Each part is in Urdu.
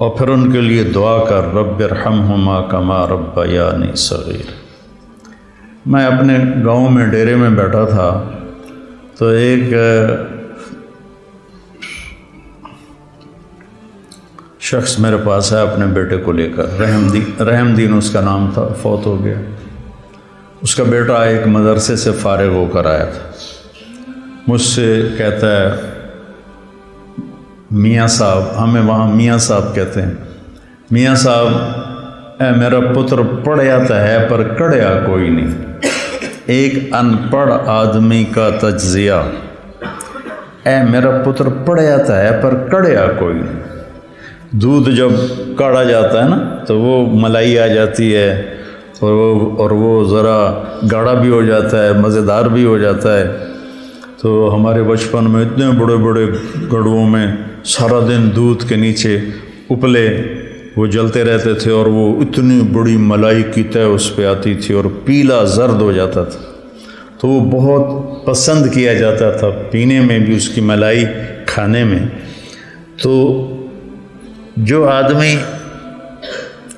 اور پھر ان کے لیے دعا کر رب ارحمہما کما ربیانی صغیر۔ میں اپنے گاؤں میں ڈیرے میں بیٹھا تھا تو ایک شخص میرے پاس ہے اپنے بیٹے کو لے کر، رحم دین اس کا نام تھا، فوت ہو گیا۔ اس کا بیٹا ایک مدرسے سے فارغ ہو کر آیا تھا، مجھ سے کہتا ہے میاں صاحب، ہمیں وہاں میاں صاحب کہتے ہیں، میاں صاحب اے میرا پتر پڑھیا تو ہے پر کڑیا کوئی نہیں۔ ایک ان پڑھ آدمی کا تجزیہ، اے میرا پتر پڑھیا تو ہے پر کڑیا کوئی نہیں۔ دودھ جب کاڑا جاتا ہے نا تو وہ ملائی آ جاتی ہے اور وہ ذرا گاڑھا بھی ہو جاتا ہے، مزیدار بھی ہو جاتا ہے۔ تو ہمارے بچپن میں اتنے بڑے بڑے گڑھوں میں سارا دن دودھ کے نیچے اپلے وہ جلتے رہتے تھے اور وہ اتنی بڑی ملائی کی طے اس پہ آتی تھی اور پیلا زرد ہو جاتا تھا، تو وہ بہت پسند کیا جاتا تھا پینے میں بھی، اس کی ملائی کھانے میں۔ تو جو آدمی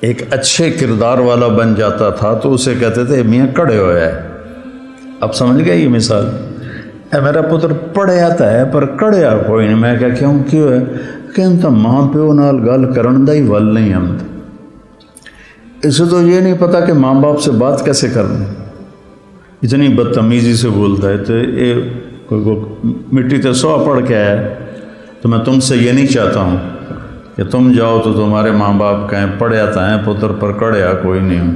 ایک اچھے کردار والا بن جاتا تھا تو اسے کہتے تھے میاں کڑے ہویا ہے۔ اب سمجھ گئے یہ مثال؟ اے میرا پتر پڑھیا تا ہے پر کڑیا کوئی نہیں۔ میں کیوں ہے کہ ہم تو ماں پیو نال گل کرن دا ہی ول نہیں، ہم اسے تو یہ نہیں پتا کہ ماں باپ سے بات کیسے کرنا، اتنی بدتمیزی سے بولتا ہے۔ تو یہ مٹی تے سو پڑھ کے آیا ہے، تو میں تم سے یہ نہیں چاہتا ہوں کہ تم جاؤ تو تمہارے ماں باپ کہیں پڑھیا تا ہے پتر پر کڑیا کوئی نہیں۔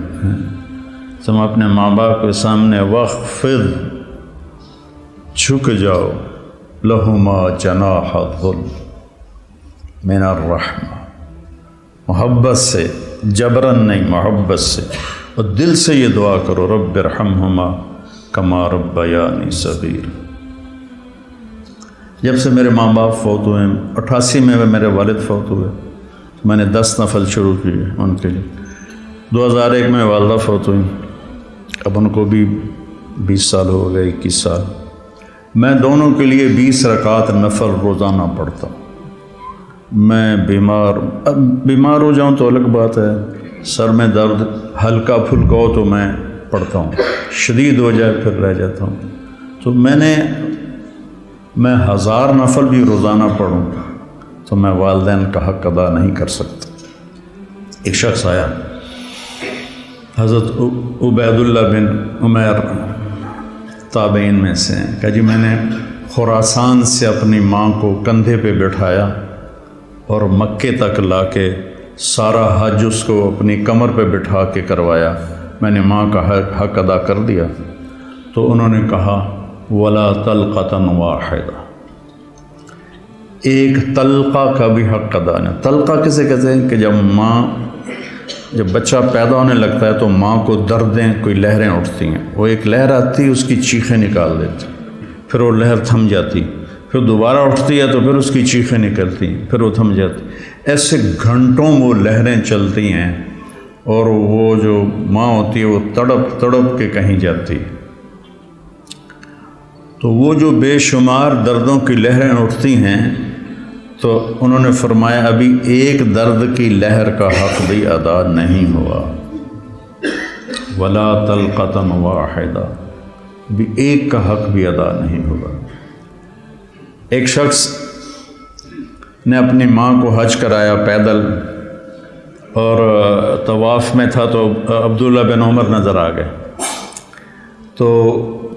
تم اپنے ماں باپ کے سامنے وخفض، جھک جاؤ، لہما جناح الذل من الرحمہ، محبت سے، جبرن نہیں، محبت سے، اور دل سے یہ دعا کرو رب ارحمہما کما ربیانی صغیر۔ جب سے میرے ماں باپ فوت ہوئے، 88 میں میرے والد فوت ہوئے، میں نے 10 نفل شروع کیے ان کے لیے۔ 2001 میں والدہ فوت ہوئی، اب ان کو بھی 20 سال ہو گئے، 21 سال۔ میں دونوں کے لیے 20 رکعت نفل روزانہ پڑھتا ہوں۔ میں بیمار ہو جاؤں تو الگ بات ہے، سر میں درد ہلکا پھلکا ہو تو میں پڑھتا ہوں، شدید ہو جائے پھر رہ جاتا ہوں۔ تو میں 1000 نفل بھی روزانہ پڑھوں تو میں والدین کا حق ادا نہیں کر سکتا۔ ایک شخص آیا، حضرت عبید اللہ بن عمیر تابعین میں سے ہیں، کہ جی میں نے خراسان سے اپنی ماں کو کندھے پہ بٹھایا اور مکے تک لا کے سارا حج اس کو اپنی کمر پہ بٹھا کے کروایا، میں نے ماں کا حق ادا کر دیا۔ تو انہوں نے کہا ولا طلقۃ واحدہ، ایک طلقہ کا بھی حق ادا نہیں۔ طلقہ کسے کہتے ہیں کہ جب بچہ پیدا ہونے لگتا ہے تو ماں کو دردیں، کوئی لہریں اٹھتی ہیں، وہ ایک لہر آتی، اس کی چیخیں نکال دیتی، پھر وہ لہر تھم جاتی، پھر دوبارہ اٹھتی ہے تو پھر اس کی چیخیں نکلتی ہیں، پھر وہ تھم جاتی۔ ایسے گھنٹوں وہ لہریں چلتی ہیں اور وہ جو ماں ہوتی ہے وہ تڑپ تڑپ کے کہیں جاتی ہے۔ تو وہ جو بے شمار دردوں کی لہریں اٹھتی ہیں، تو انہوں نے فرمایا ابھی ایک درد کی لہر کا حق بھی ادا نہیں ہوا، ولا طلقۃ واحدہ، بھی ایک کا حق بھی ادا نہیں ہوا۔ ایک شخص نے اپنی ماں کو حج کرایا پیدل، اور طواف میں تھا تو عبداللہ بن عمر نظر آ گئے، تو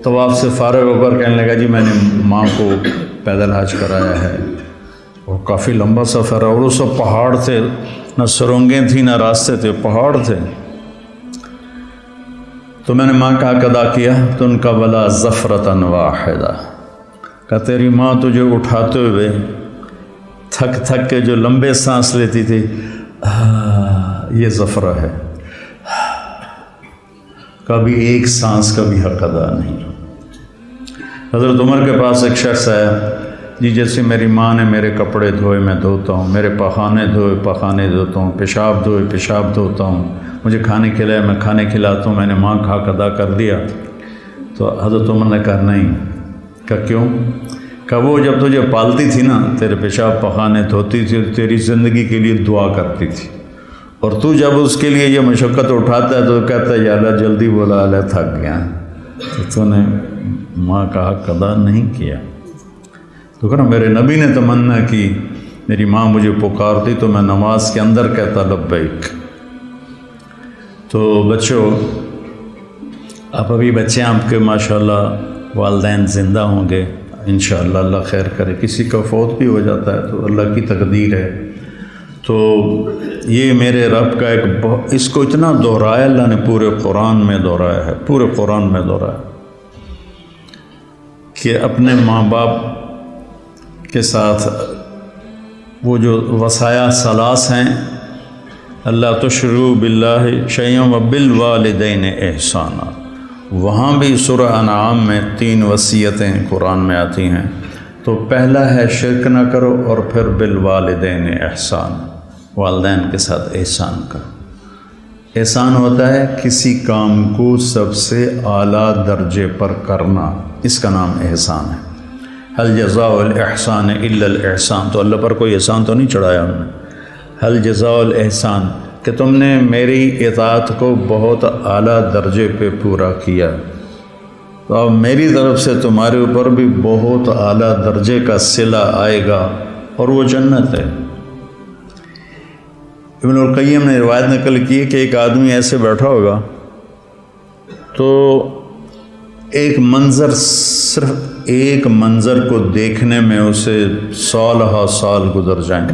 طواف سے فارغ ہو کر کہنے لگا جی میں نے ماں کو پیدل حج کرایا ہے، اور کافی لمبا سفر ہے، اور وہ سب پہاڑ تھے، نہ سرنگیں تھیں نہ راستے تھے، پہاڑ تھے۔ تو میں نے ماں کا حق ادا کیا، تو ان کا ولا زفرۃ واحدہ، کہ تیری ماں تجھے اٹھاتے ہوئے تھک تھک کے جو لمبے سانس لیتی تھی، یہ زفرہ ہے، کبھی ایک سانس کا بھی حق ادا نہیں۔ حضرت عمر کے پاس ایک شخص آیا، جی جیسے میری ماں نے میرے کپڑے دھوئے میں دھوتا ہوں، میرے پخانے دھوئے پخانے دھوتا ہوں، پیشاب دھوئے پیشاب دھوتا ہوں، مجھے کھانے کھلائے میں کھانے کھلاتا ہوں، میں نے ماں کا حق ادا کر دیا۔ تو حضرت عمر نے کہا نہیں۔ کہ کیوں؟ کہ وہ جب تجھے پالتی تھی نا، تیرے پیشاب پخانے دھوتی تھی، تیری زندگی کے لیے دعا کرتی تھی، اور تو جب اس کے لیے یہ مشقت اٹھاتا ہے تو کہتا ہے یا اللہ جلدی بولا، اللہ تھک گیا، تو نے ماں کا حق ادا نہیں کیا۔ تو کہنا میرے نبی نے تمنا کی، میری ماں مجھے پکارتی تو میں نماز کے اندر کہتا لبیک۔ تو بچوں، آپ ابھی بچے آپ کے ماشاءاللہ والدین زندہ ہوں گے انشاءاللہ، اللہ خیر کرے، کسی کا فوت بھی ہو جاتا ہے تو اللہ کی تقدیر ہے۔ تو یہ میرے رب کا ایک اس کو اتنا دہرایا اللہ نے، پورے قرآن میں دہرایا ہے، پورے قرآن میں دہرایا کہ اپنے ماں باپ کے ساتھ وہ جو وصایا ثلاث ہیں، اللہ تشرکوا باللہ شیئا وبالوالدین احسانا، وہاں بھی سورہ انعام میں 3 وصیتیں قرآن میں آتی ہیں۔ تو پہلا ہے شرک نہ کرو، اور پھر بالوالدین احسان، والدین کے ساتھ احسان کرو۔ احسان ہوتا ہے کسی کام کو سب سے اعلیٰ درجے پر کرنا، اس کا نام احسان ہے۔ هل جزاء الاحسان الا الاحسان، تو اللہ پر کوئی احسان تو نہیں چڑھایا ہم نے۔ هل جزاء الاحسان کہ تم نے میری اطاعت کو بہت اعلیٰ درجے پہ پورا کیا، تو اب میری طرف سے تمہارے اوپر بھی بہت اعلیٰ درجے کا صلہ آئے گا، اور وہ جنت ہے۔ ابن القیم نے روایت نقل کی کہ ایک آدمی ایسے بیٹھا ہوگا تو ایک منظر، صرف ایک منظر کو دیکھنے میں اسے سالہ سال گزر جائیں۔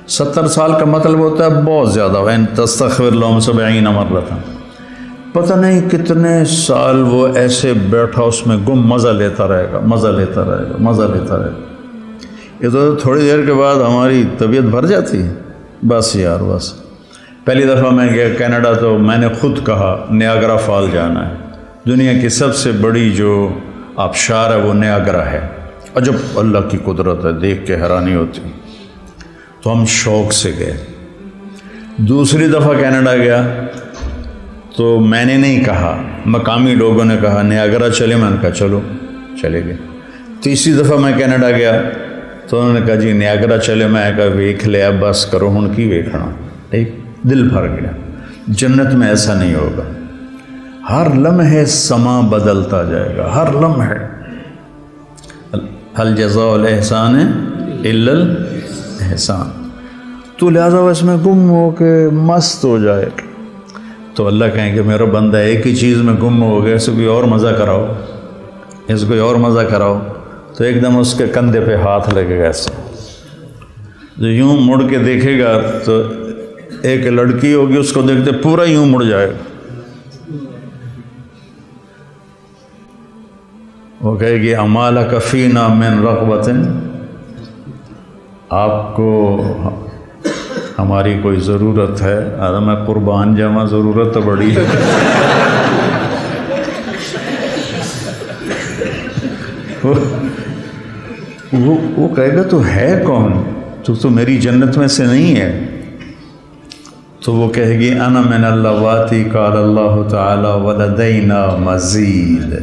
70 سال کا مطلب ہوتا ہے بہت زیادہ، وَإِن تَسْتَغْفِرْ لَهُمْ 70 مرة، پتہ نہیں کتنے سال وہ ایسے بیٹھا اس میں گم مزہ لیتا رہے گا، مزہ لیتا رہے گا، مزہ لیتا رہے گا۔ یہ تو تھوڑی دیر کے بعد ہماری طبیعت بھر جاتی ہے، بس یار بس۔ پہلی دفعہ میں گیا کینیڈا تو میں نے خود کہا نیاگرا فال جانا ہے، دنیا کی سب سے بڑی جو آبشار ہے وہ نیاگرا ہے، عجب اللہ کی قدرت ہے، دیکھ کے حیرانی ہوتی۔ تو ہم شوق سے گئے۔ دوسری دفعہ کینیڈا گیا تو میں نے نہیں کہا، مقامی لوگوں نے کہا نیاگرا چلے، میں نے کہا چلو، چلے گئے۔ تیسری دفعہ میں کینیڈا گیا تو انہوں نے کہا جی نیاگرا چلے، میں کہا ویکھ لیا، بس کرو ہن کی ویکھنا، ٹھیک، دل بھر گیا۔ جنت میں ایسا نہیں ہوگا، ہر لمحے سما بدلتا جائے گا، ہر لمحے۔ هل جزاء الاحسان الا الاحسان، تو لہذا وہ اس میں گم ہو کے مست ہو جائے تو اللہ کہیں کہ میرا بندہ ایک ہی چیز میں گم ہو گیا، اسے کوئی اور مزہ کراؤ، اسے کوئی اور مزہ کراؤ، تو ایک دم اس کے کندھے پہ ہاتھ لگے گا ایسے، جو یوں مڑ کے دیکھے گا تو ایک لڑکی ہوگی اس کو دیکھتے پورا یوں مڑ جائے گا، وہ کہے گی امالک فینا من رغبت، آپ کو ہماری کوئی ضرورت ہے؟ آدھا میں قربان جاواں، ضرورت تو بڑی ہے۔ وہ کہے گا تو ہے کون، تو میری جنت میں سے نہیں ہے؟ تو وہ کہے گی انا من اللواتی قال اللہ تعالی ولدینا مزید،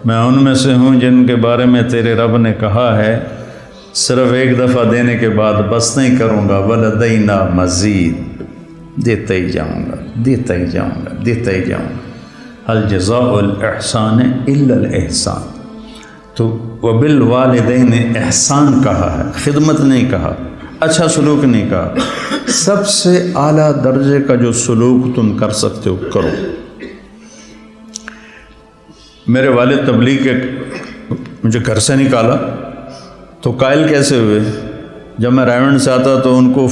میں ان میں سے ہوں جن کے بارے میں تیرے رب نے کہا ہے صرف ایک دفعہ دینے کے بعد بس نہیں کروں گا، ولدینا مزید، دیتا ہی جاؤں گا، دیتا ہی جاؤں گا، دیتا ہی جاؤں گا۔ هل جزاء الاحسان الا الاحسان، تو وبالوالدین احسان کہا ہے، خدمت نہیں کہا، اچھا سلوک نہیں کہا، سب سے اعلیٰ درجے کا جو سلوک تم کر سکتے ہو کرو۔ میرے والد تبلیغ کے مجھے گھر سے نکالا تو قائل کیسے ہوئے؟ جب میں رائمنڈ سے آتا تو ان کو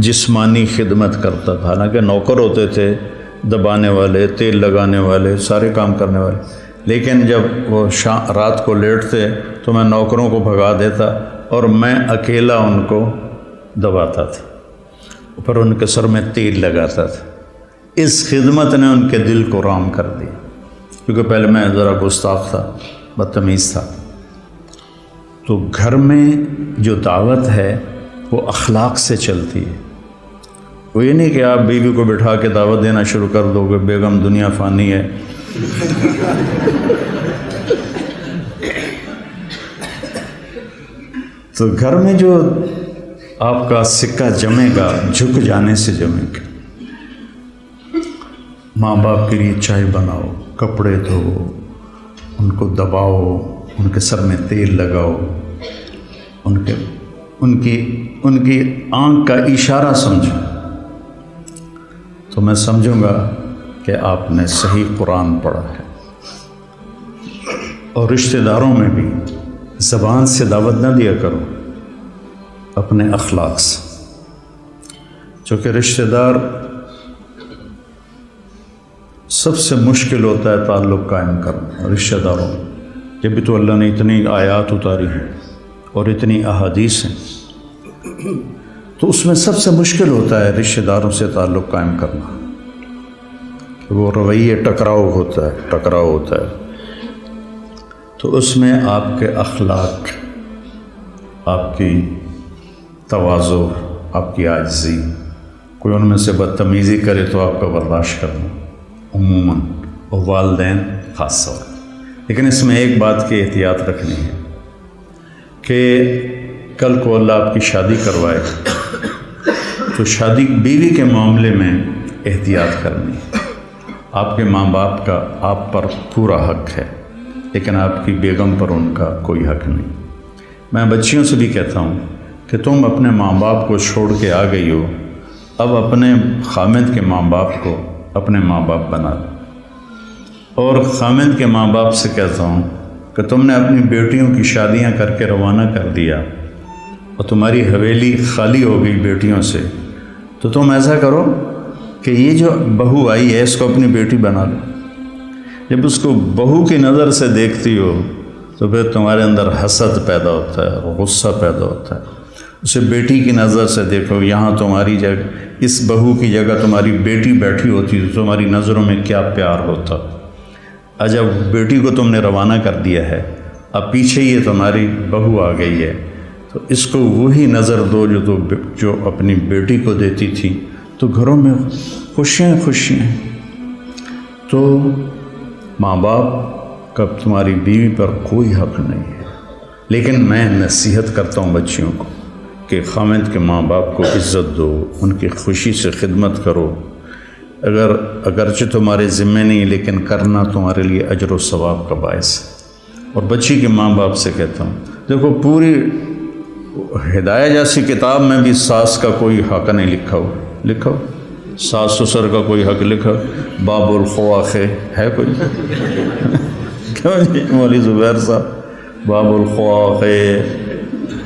جسمانی خدمت کرتا تھا، حالانکہ نوکر ہوتے تھے، دبانے والے، تیل لگانے والے، سارے کام کرنے والے، لیکن جب وہ رات کو لیٹتے تو میں نوکروں کو بھگا دیتا اور میں اکیلا ان کو دباتا تھا، پر ان کے سر میں تیل لگاتا تھا۔ اس خدمت نے ان کے دل کو رام کر دیا، کیونکہ پہلے میں ذرا گستاخ تھا، بدتمیز تھا۔ تو گھر میں جو دعوت ہے وہ اخلاق سے چلتی ہے، وہ یہ نہیں کہ آپ بیوی کو بٹھا کے دعوت دینا شروع کر دو گے، بیگم دنیا فانی ہے۔ تو گھر میں جو آپ کا سکہ جمے گا جھک جانے سے جمے گا. ماں باپ کے لیے چائے بناؤ، کپڑے دھو، ان کو دباؤ، ان کے سر میں تیل لگاؤ، ان کی آنکھ کا اشارہ سمجھو، تو میں سمجھوں گا کہ آپ نے صحیح قرآن پڑھا ہے. اور رشتہ داروں میں بھی زبان سے دعوت نہ دیا کرو، اپنے اخلاق سے، چونکہ رشتہ دار سب سے مشکل ہوتا ہے تعلق قائم کرنا. رشتہ داروں یہ بھی تو اللہ نے اتنی آیات اتاری ہیں اور اتنی احادیث ہیں، تو اس میں سب سے مشکل ہوتا ہے رشتہ داروں سے تعلق قائم کرنا. وہ رویے ٹکراؤ ہوتا ہے. تو اس میں آپ کے اخلاق، آپ کی تواضع، آپ کی عاجزی، کوئی ان میں سے بدتمیزی کرے تو آپ کا برداشت کرنا عموماً، اور والدین خاص طور. لیکن اس میں ایک بات کی احتیاط رکھنی ہے کہ کل کو اللہ آپ کی شادی کروائے تو شادی بیوی کے معاملے میں احتیاط کرنی ہے. آپ کے ماں باپ کا آپ پر پورا حق ہے، لیکن آپ کی بیگم پر ان کا کوئی حق نہیں. میں بچیوں سے بھی کہتا ہوں کہ تم اپنے ماں باپ کو چھوڑ کے آ گئی ہو، اب اپنے خامد کے ماں باپ کو اپنے ماں باپ بنا دو. اور خامد کے ماں باپ سے کہتا ہوں کہ تم نے اپنی بیٹیوں کی شادیاں کر کے روانہ کر دیا اور تمہاری حویلی خالی ہو گئی بیٹیوں سے، تو تم ایسا کرو کہ یہ جو بہو آئی ہے اس کو اپنی بیٹی بنا لو. جب اس کو بہو کی نظر سے دیکھتی ہو تو پھر تمہارے اندر حسد پیدا ہوتا ہے، غصہ پیدا ہوتا ہے. اسے بیٹی کی نظر سے دیکھو، یہاں تمہاری جگہ، اس بہو کی جگہ تمہاری بیٹی بیٹھی ہوتی تو تمہاری نظروں میں کیا پیار ہوتا. جب بیٹی کو تم نے روانہ کر دیا ہے، اب پیچھے یہ تمہاری بہو آ گئی ہے، تو اس کو وہی نظر دو جو اپنی بیٹی کو دیتی تھی، تو گھروں میں خوشیاں. تو ماں باپ کا تمہاری بیوی پر کوئی حق نہیں ہے. لیکن میں نصیحت کرتا ہوں بچیوں کو کہ خامد کے ماں باپ کو عزت دو، ان کی خوشی سے خدمت کرو. اگرچہ تمہارے ذمے نہیں، لیکن کرنا تمہارے لیے اجر و ثواب کا باعث ہے. اور بچی کے ماں باپ سے کہتا ہوں، دیکھو پوری ہدایہ جیسی کتاب میں بھی ساس کا کوئی حق نہیں لکھا ہو. ساس سسر کا کوئی حق لکھا؟ باب الخواخ ہے کوئی؟ کیوں جی مولوی زبیر صاحب، باب الخواخ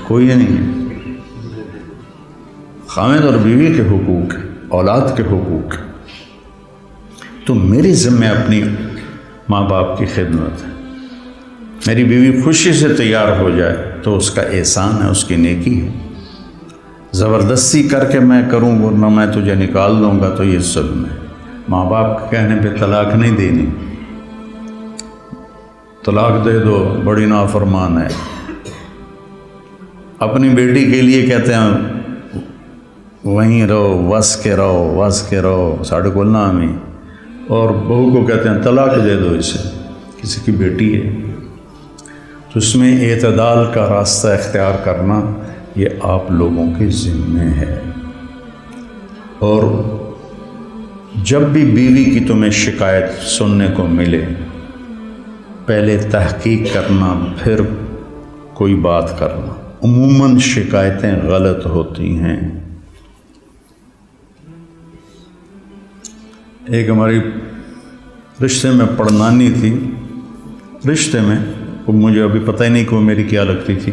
کوئی نہیں ہے. خامد اور بیوی کے حقوق، اولاد کے حقوق. تو میری ذمہ اپنی ماں باپ کی خدمت ہے. میری بیوی خوشی سے تیار ہو جائے تو اس کا احسان ہے، اس کی نیکی ہے. زبردستی کر کے میں کروں ورنہ میں تجھے نکال دوں گا تو یہ ظلم ہے. ماں باپ کے کہنے پہ طلاق نہیں دینی. طلاق دے دو، بڑی نافرمان ہے. اپنی بیٹی کے لیے کہتے ہیں وہیں رہو، وس کے رہو ساڑھے کو نامی، اور بہو کو کہتے ہیں طلاق دے دو اسے، کسی کی بیٹی ہے. تو اس میں اعتدال کا راستہ اختیار کرنا یہ آپ لوگوں کے ذمے ہے. اور جب بھی بیوی کی تمہیں شکایت سننے کو ملے، پہلے تحقیق کرنا، پھر کوئی بات کرنا. عموماً شکایتیں غلط ہوتی ہیں. ایک ہماری رشتے میں پڑنانی تھی، رشتے میں مجھے ابھی پتہ ہی نہیں کہ وہ میری کیا لگتی تھی.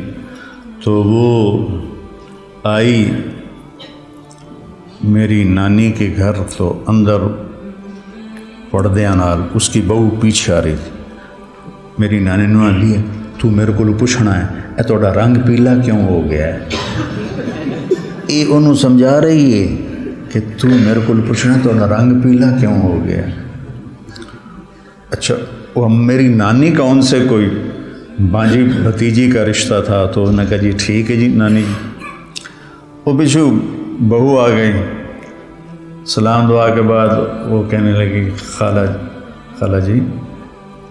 تو وہ آئی میری نانی کے گھر، تو اندر پردیاں نال اس کی بہو پیچھے آ رہی تھی. میری نانی نے لیا، تو میرے کو پوچھنا ہے اے تھوڑا رنگ پیلا کیوں ہو گیا ہے. یہ انہوں سمجھا رہی ہے کہ تو میرے کو پوچھنا تھوڑا رنگ پیلا کیوں ہو گیا. اچھا وہ میری نانی کا ان سے کوئی بانجی بھتیجی کا رشتہ تھا، تو انہوں نے کہا جی ٹھیک ہے جی نانی جی. وہ پیچھو بہو آ گئی، سلام دعا کے بعد وہ کہنے لگی خالہ جی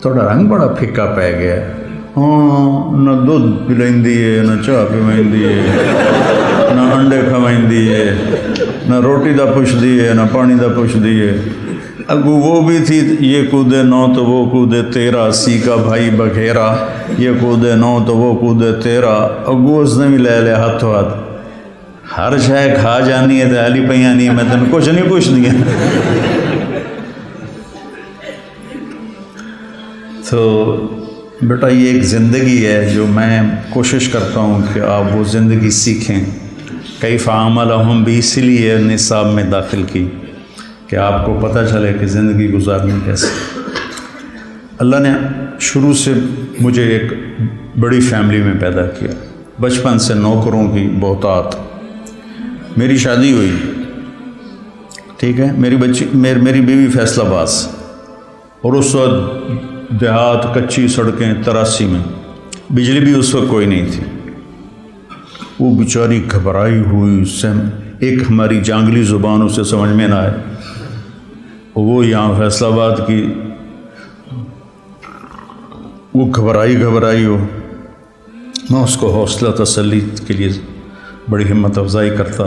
تھوڑا رنگ بڑا پھیکا پہ گیا. ہاں نہ دودھ پلائندی ہے نہ چاہ پیوائندی ہے نہ انڈے کھوائندی ہے نہ روٹی دا پوچھدی ہے نہ پانی دا پوچھدی ہے. اگو وہ بھی تھی یہ کودے 9 تو وہ کودے 13 سی کا بھائی بگھیرا یہ کودے 9 تو وہ کودے 13. اگو اس نے بھی لے لیا ہاتھوں ہاتھ ہر شے کھا جانی ہے تو علی پہ آنی ہے میں تین کچھ نہیں پوچھنی ہے. تو بیٹا یہ ایک زندگی ہے جو میں کوشش کرتا ہوں کہ آپ وہ زندگی سیکھیں. کیف عاملہم بھی اسی لیے نصاب میں داخل کی کہ آپ کو پتہ چلے کہ زندگی گزارنی کیسے. اللہ نے شروع سے مجھے ایک بڑی فیملی میں پیدا کیا. بچپن سے نوکروں کی بہتات. میری شادی ہوئی ٹھیک ہے, میری بیوی فیصل آباد اور اس وقت دیہات کچی سڑکیں 83 میں بجلی بھی اس وقت کوئی نہیں تھی. وہ بیچاری گھبرائی ہوئی سے ایک ہماری جانگلی زبان اسے سمجھ میں نہ آئے. وہ یہاں فیصل آباد کی وہ گھبرائی ہو. میں اس کو حوصلہ تسلی کے لیے بڑی ہمت افزائی کرتا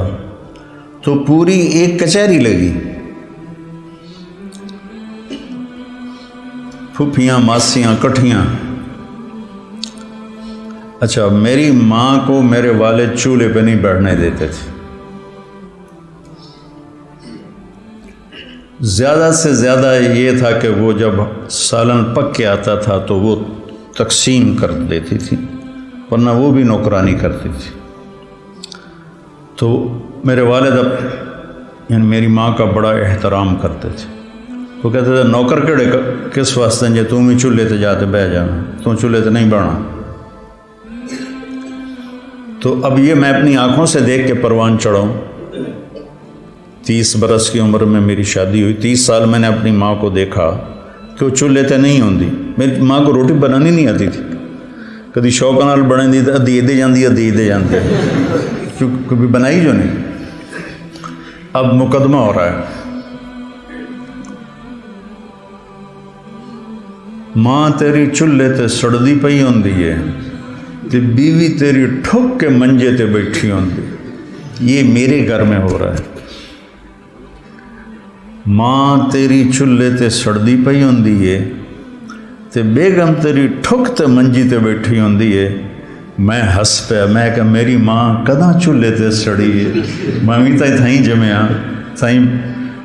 تو پوری ایک کچہری لگی. پھوپھیاں ماسیاں کٹھیاں. اچھا میری ماں کو میرے والد چولہے پہ نہیں بیٹھنے دیتے تھے. زیادہ سے زیادہ یہ تھا کہ وہ جب سالن پک کے آتا تھا تو وہ تقسیم کر دیتی تھی ورنہ وہ بھی نوکرانی کرتی تھی. تو میرے والد یعنی میری ماں کا بڑا احترام کرتے تھے. وہ کہتے تھے نوکر کہڑے کس واسطے جے تم ہی چولہے تے جاتے بہ جانا تو چولہے تے نہیں بہنا. تو اب یہ میں اپنی آنکھوں سے دیکھ کے پروان چڑھاؤں. 30 برس کی عمر میں میری شادی ہوئی. 30 سال میں نے اپنی ماں کو دیکھا کہ وہ چولہے تے نہیں ہوندی. میری ماں کو روٹی بنانی نہیں آتی تھی. کدی شوق نال بنے دی ادھی دے جاندی ادھی دے جاندی کیوں کبھی بنائی جو نہیں. اب مقدمہ ہو رہا ہے. ماں تیری چولہے تے سڑدی پئی ہوندی ہے تے بیوی تیری ٹھک کے منجے تے بیٹھی ہوندی. یہ میرے گھر میں ہو رہا ہے. ماں تیری چولہے تے سڑدی پئی ہوندی ہے تے بیگم تیری ٹھک تے منجی تے بیٹھی ہوندی ہے. میں ہس پیا. میں کہ میری ماں کداں چولہے تے سڑی ہے. میں بھی تھائیں جمیا تھائیں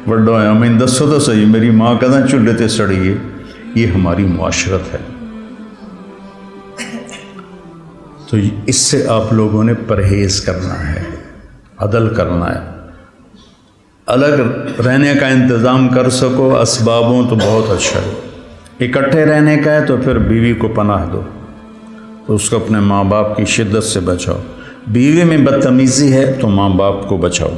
وڈو ہویا. میں دسو تو صحیح میری ماں کداں چولہے تے سڑی ہے. یہ ہماری معاشرت ہے. تو اس سے آپ لوگوں نے پرہیز کرنا ہے, عدل کرنا ہے. الگ رہنے کا انتظام کر سکو اسبابوں تو بہت اچھا ہے. اکٹھے رہنے کا ہے تو پھر بیوی کو پناہ دو تو اس کو اپنے ماں باپ کی شدت سے بچاؤ. بیوی میں بدتمیزی ہے تو ماں باپ کو بچاؤ.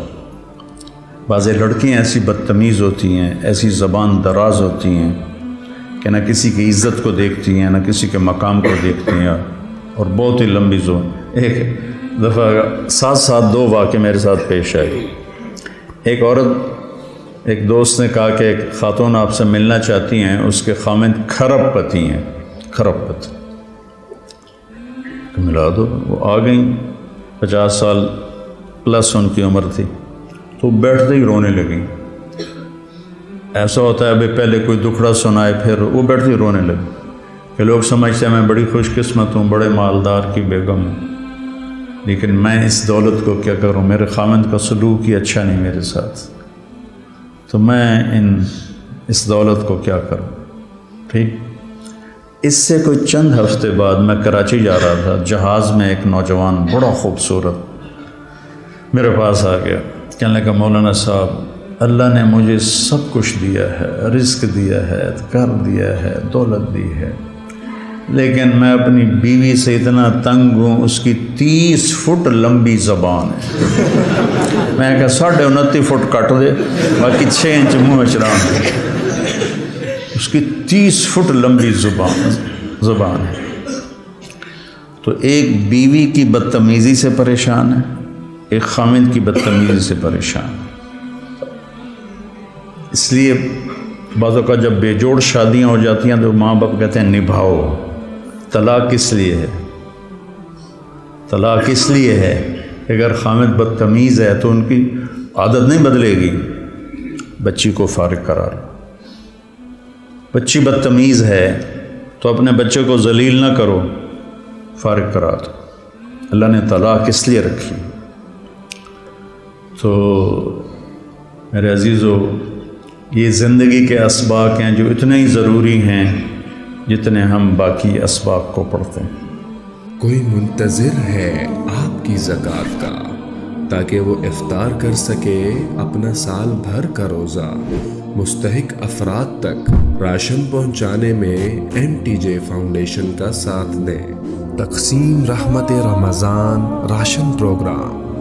بعض لڑکیاں ایسی بدتمیز ہوتی ہیں, ایسی زبان دراز ہوتی ہیں کہ نہ کسی کی عزت کو دیکھتی ہیں نہ کسی کے مقام کو دیکھتی ہیں اور بہت ہی لمبی زون. ایک دفعہ ساتھ 2 واقعے میرے ساتھ پیش آئے. ایک عورت ایک دوست نے کہا کہ ایک خاتون آپ سے ملنا چاہتی ہیں, اس کے خامند کھرب پتی ہیں. کھرب پتی ملا دو. وہ آ گئیں. 50 سال پلس ان کی عمر تھی. تو بیٹھتے ہی رونے لگیں. ایسا ہوتا ہے ابھی پہلے کوئی دکھڑا سنائے پھر وہ بیٹھتی رونے لگے کہ لوگ سمجھتے ہیں میں بڑی خوش قسمت ہوں, بڑے مالدار کی بیگم ہوں, لیکن میں اس دولت کو کیا کروں. میرے خامند کا سلوک ہی اچھا نہیں میرے ساتھ, تو میں اس دولت کو کیا کروں. ٹھیک. اس سے کوئی چند ہفتے بعد میں کراچی جا رہا تھا. جہاز میں ایک نوجوان بڑا خوبصورت میرے پاس آ گیا. کہنے لگا مولانا صاحب اللہ نے مجھے سب کچھ دیا ہے, رزق دیا ہے, گھر دیا ہے, دولت دی ہے, لیکن میں اپنی بیوی سے اتنا تنگ ہوں. اس کی 30 فٹ لمبی زبان ہے. میں کہا 29.5 فٹ کٹ دے باقی 6 انچ منہ میں چڑھا دے. اس کی 30 فٹ لمبی زبان ہے. تو ایک بیوی کی بدتمیزی سے پریشان ہے, ایک خامند کی بدتمیزی سے پریشان ہے. اس لیے بعض اوقات جب بے جوڑ شادیاں ہو جاتی ہیں تو ماں باپ کہتے ہیں نبھاؤ. طلاق اس لیے ہے، طلاق اس لیے ہے کہ اگر خامد بدتمیز ہے تو ان کی عادت نہیں بدلے گی، بچی کو فارغ قرار، بچی بدتمیز ہے تو اپنے بچے کو ذلیل نہ کرو، فارغ کرا دو۔ اللہ نے طلاق اس لیے رکھی۔ تو میرے عزیزو، یہ زندگی کے اسباق ہیں جو اتنے ہی ضروری ہیں جتنے ہم باقی اسباق کو پڑھتے ہیں۔ کوئی منتظر ہے آپ کی زکوٰۃ کا تاکہ وہ افطار کر سکے اپنا سال بھر کا روزہ۔ مستحق افراد تک راشن پہنچانے میں MTJ فاؤنڈیشن کا ساتھ دیں۔ تقسیم رحمت رمضان راشن پروگرام